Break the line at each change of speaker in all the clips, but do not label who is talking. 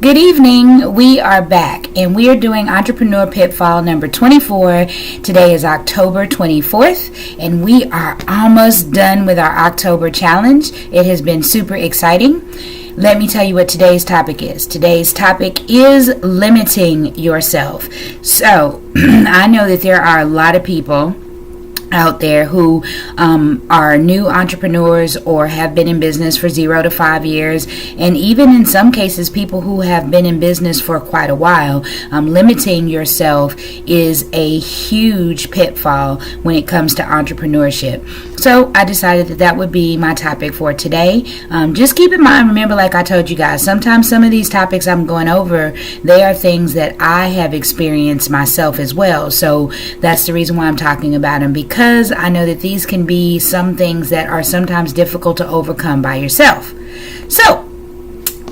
Good evening. We are back and we are doing Entrepreneur Pitfall number 24. Today is October 24th and we are almost done with our October challenge. It has been super exciting. Let me tell you what today's topic is. Today's topic is limiting yourself. So I know that there are a lot of people out there who are new entrepreneurs or have been in business for 0 to 5 years, and even in some cases people who have been in business for quite a while. Limiting yourself is a huge pitfall when it comes to entrepreneurship. So I decided that would be my topic for today. Just keep in mind, remember, like I told you guys, sometimes some of these topics I'm going over, they are things that I have experienced myself as well. So that's the reason why I'm talking about them, because I know that these can be some things that are sometimes difficult to overcome by yourself. So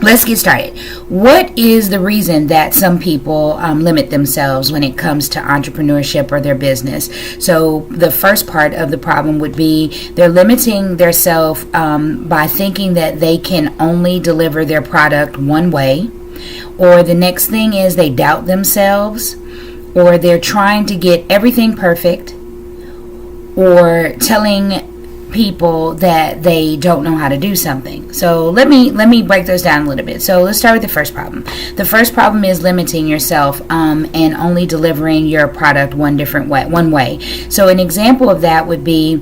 let's get started. What is the reason that some people limit themselves when it comes to entrepreneurship or their business? So the first part of the problem would be they're limiting themselves by thinking that they can only deliver their product one way. Or the next thing is they doubt themselves, or they're trying to get everything perfect, or telling people that they don't know how to do something. So let me break those down a little bit. So let's start with the first problem. The first problem is limiting yourself and only delivering your product one way. So an example of that would be,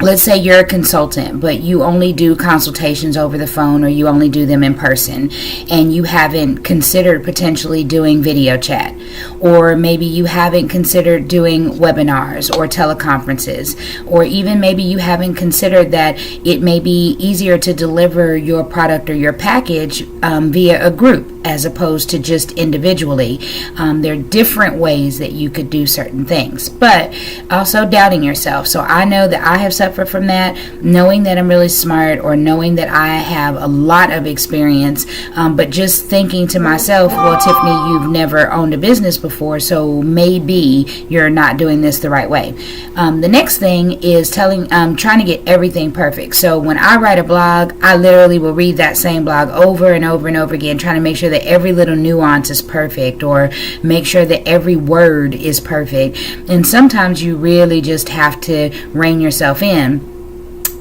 let's say you're a consultant, but you only do consultations over the phone, or you only do them in person, and you haven't considered potentially doing video chat, or maybe you haven't considered doing webinars or teleconferences, or even maybe you haven't considered that it may be easier to deliver your product or your package via a group as opposed to just individually. There are different ways that you could do certain things, but also doubting yourself. So I know that I have suffered from that, knowing that I'm really smart, or knowing that I have a lot of experience, but just thinking to myself, well, Tiffany, you've never owned a business before, so maybe you're not doing this the right way. The next thing is trying to get everything perfect. So when I write a blog, I literally will read that same blog over and over and over again, trying to make sure that every little nuance is perfect, or make sure that every word is perfect. And sometimes you really just have to rein yourself in.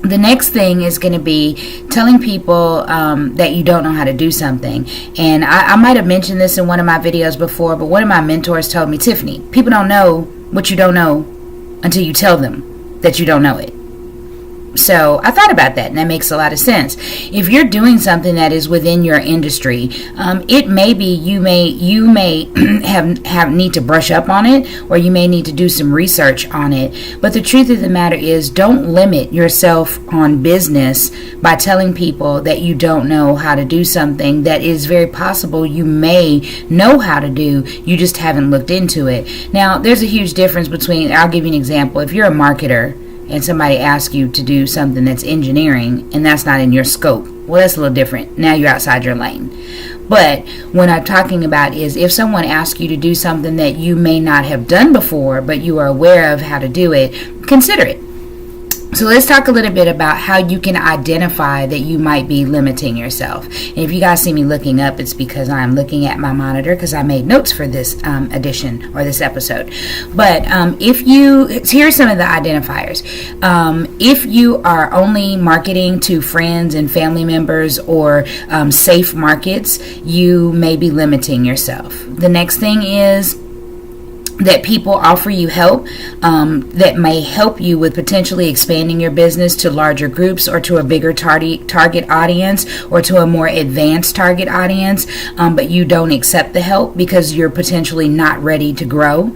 The next thing is going to be telling people that you don't know how to do something. And I might have mentioned this in one of my videos before, but one of my mentors told me, Tiffany, people don't know what you don't know until you tell them that you don't know it. So I thought about that, and that makes a lot of sense. If you're doing something that is within your industry, it may be you may have need to brush up on it, or you may need to do some research on it. But the truth of the matter is, don't limit yourself on business by telling people that you don't know how to do something that is very possible you may know how to do. You just haven't looked into it. Now, there's a huge difference between, I'll give you an example. If you're a marketer and somebody asks you to do something that's engineering and that's not in your scope, well, that's a little different. Now you're outside your lane. But what I'm talking about is, if someone asks you to do something that you may not have done before, but you are aware of how to do it, consider it. So let's talk a little bit about how you can identify that you might be limiting yourself. And if you guys see me looking up, it's because I'm looking at my monitor, because I made notes for this edition or this episode. But here's some of the identifiers. If you are only marketing to friends and family members, or safe markets, you may be limiting yourself. The next thing is that people offer you help that may help you with potentially expanding your business to larger groups, or to a bigger target audience, or to a more advanced target audience, but you don't accept the help because you're potentially not ready to grow.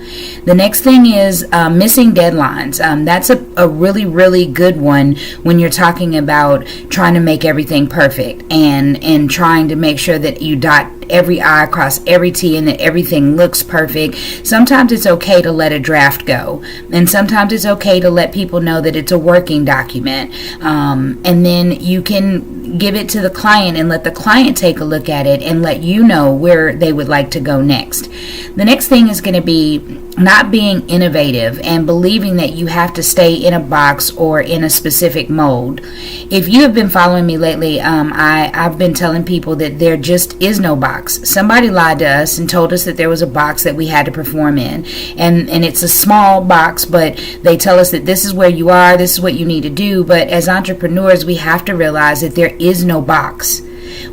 The next thing is missing deadlines. That's a really, really good one when you're talking about trying to make everything perfect, and trying to make sure that you dot every I, cross every T, and that everything looks perfect. Sometimes it's okay to let a draft go, and sometimes it's okay to let people know that it's a working document, and then you can give it to the client and let the client take a look at it and let you know where they would like to go next. The next thing is going to be not being innovative and believing that you have to stay in a box or in a specific mold. If you have been following me lately, I've been telling people that there just is no box. Somebody lied to us and told us that there was a box that we had to perform in, and it's a small box, but they tell us that this is where you are, this is what you need to do. But as entrepreneurs, we have to realize that there is no box.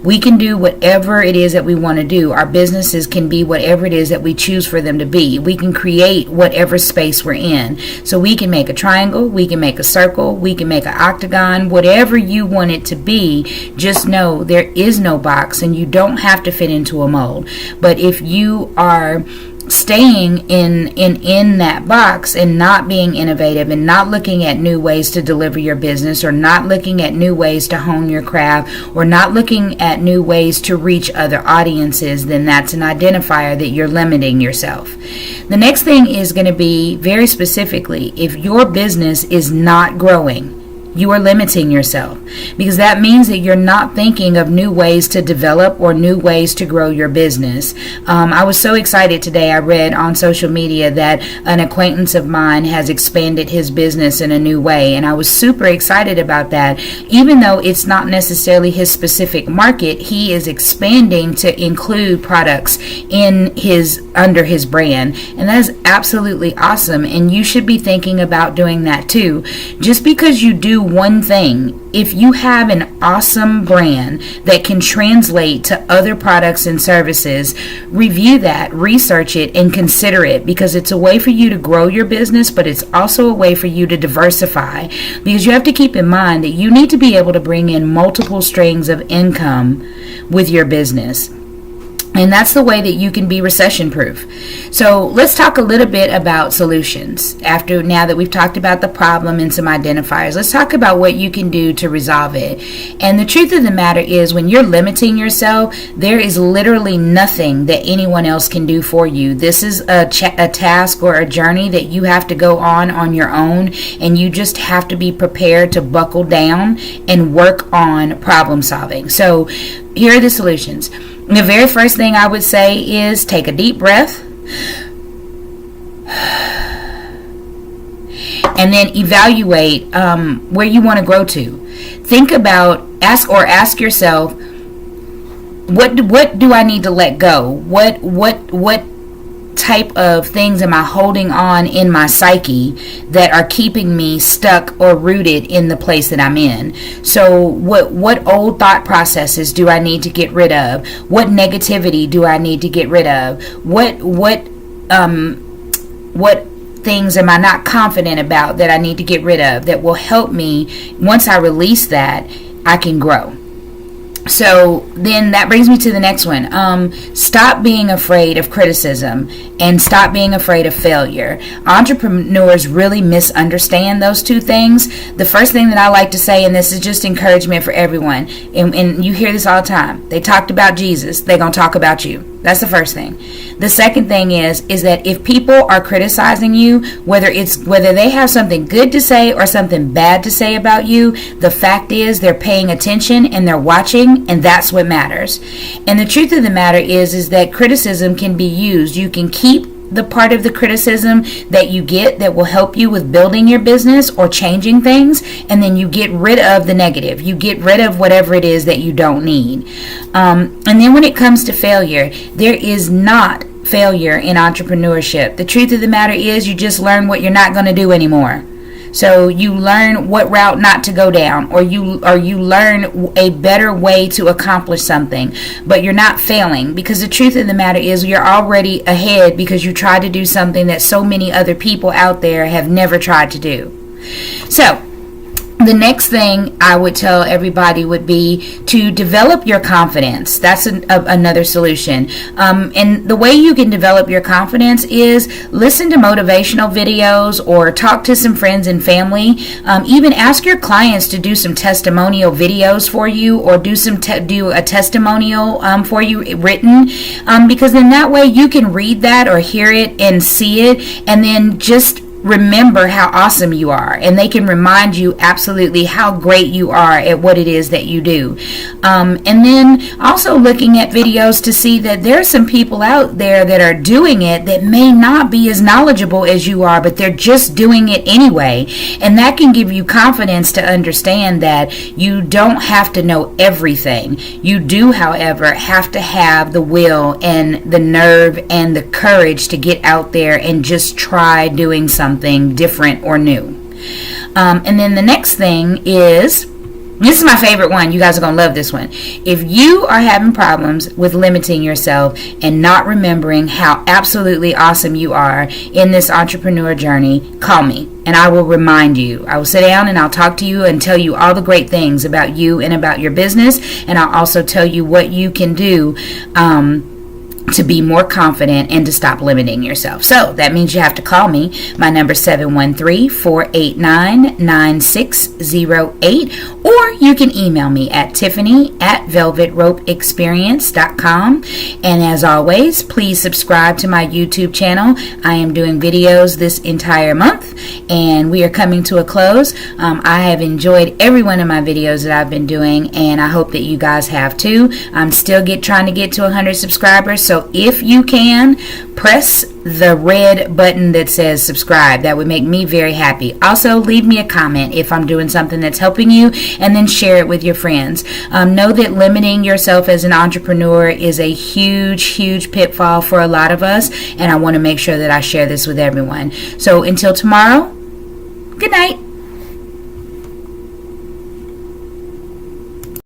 We can do whatever it is that we want to do. Our businesses can be whatever it is that we choose for them to be. We can create whatever space we're in. So we can make a triangle, we can make a circle, we can make an octagon, whatever you want it to be. Just know there is no box and you don't have to fit into a mold. But if you are staying in that box and not being innovative and not looking at new ways to deliver your business, or not looking at new ways to hone your craft, or not looking at new ways to reach other audiences, then that's an identifier that you're limiting yourself. The next thing is going to be very specifically, if your business is not growing, you are limiting yourself, because that means that you're not thinking of new ways to develop or new ways to grow your business. I was so excited today. I read on social media that an acquaintance of mine has expanded his business in a new way, and I was super excited about that. Even though it's not necessarily his specific market, he is expanding to include products under his brand, and that is absolutely awesome. And you should be thinking about doing that too. Just because you do one thing, if you have an awesome brand that can translate to other products and services, review that, research it, and consider it, because it's a way for you to grow your business, but it's also a way for you to diversify, because you have to keep in mind that you need to be able to bring in multiple streams of income with your business. And that's the way that you can be recession proof. So let's talk a little bit about solutions. Now that we've talked about the problem and some identifiers, let's talk about what you can do to resolve it. And the truth of the matter is, when you're limiting yourself, there is literally nothing that anyone else can do for you. This is a task or a journey that you have to go on your own, and you just have to be prepared to buckle down and work on problem solving. So here are the solutions. The very first thing I would say is take a deep breath and then evaluate where you want to grow to. Think about, ask yourself, what do I need to let go? What type of things am I holding on in my psyche that are keeping me stuck or rooted in the place that I'm in? So what old thought processes do I need to get rid of? What negativity do I need to get rid of? What things am I not confident about that I need to get rid of, that will help me, once I release that, I can grow? So then that brings me to the next one. Stop being afraid of criticism and stop being afraid of failure. Entrepreneurs really misunderstand those two things. The first thing that I like to say, and this is just encouragement for everyone, and you hear this all the time, they talked about Jesus, they're going to talk about you. That's the first thing. The second thing is that if people are criticizing you, whether they have something good to say or something bad to say about you, the fact is they're paying attention and they're watching, and that's what matters. And the truth of the matter is that criticism can be used. You can keep the part of the criticism that you get that will help you with building your business or changing things, and then you get rid of the negative. You get rid of whatever it is that you don't need. And then when it comes to failure, there is not failure in entrepreneurship. The truth of the matter is you just learn what you're not going to do anymore. So you learn what route not to go down, or you learn a better way to accomplish something, but you're not failing, because the truth of the matter is you're already ahead because you tried to do something that so many other people out there have never tried to do. So the next thing I would tell everybody would be to develop your confidence. That's another solution. And the way you can develop your confidence is listen to motivational videos or talk to some friends and family. Even ask your clients to do some testimonial videos for you, or do a testimonial for you written, because then that way you can read that or hear it and see it, and then just remember how awesome you are, and they can remind you absolutely how great you are at what it is that you do. And then also looking at videos to see that there's some people out there that are doing it that may not be as knowledgeable as you are, but they're just doing it anyway. And that can give you confidence to understand that you don't have to know everything. You do, however, have to have the will and the nerve and the courage to get out there and just try doing something different or new. And then the next thing is, this is my favorite one. You guys are going to love this one. If you are having problems with limiting yourself and not remembering how absolutely awesome you are in this entrepreneur journey, call me and I will remind you. I will sit down and I'll talk to you and tell you all the great things about you and about your business. And I'll also tell you what you can do to be more confident and to stop limiting yourself. So that means you have to call me. My number is 713-489-9608, or you can email me at tiffany@velvetropeexperience.com. And as always, please subscribe to my YouTube channel. I am doing videos this entire month and we are coming to a close. I have enjoyed every one of my videos that I've been doing, and I hope that you guys have too. I'm still trying to get to 100 subscribers, so if you can, press the red button that says subscribe. That would make me very happy. Also, leave me a comment if I'm doing something that's helping you, and then share it with your friends. Know that limiting yourself as an entrepreneur is a huge pitfall for a lot of us, and I want to make sure that I share this with everyone. So until tomorrow, good night.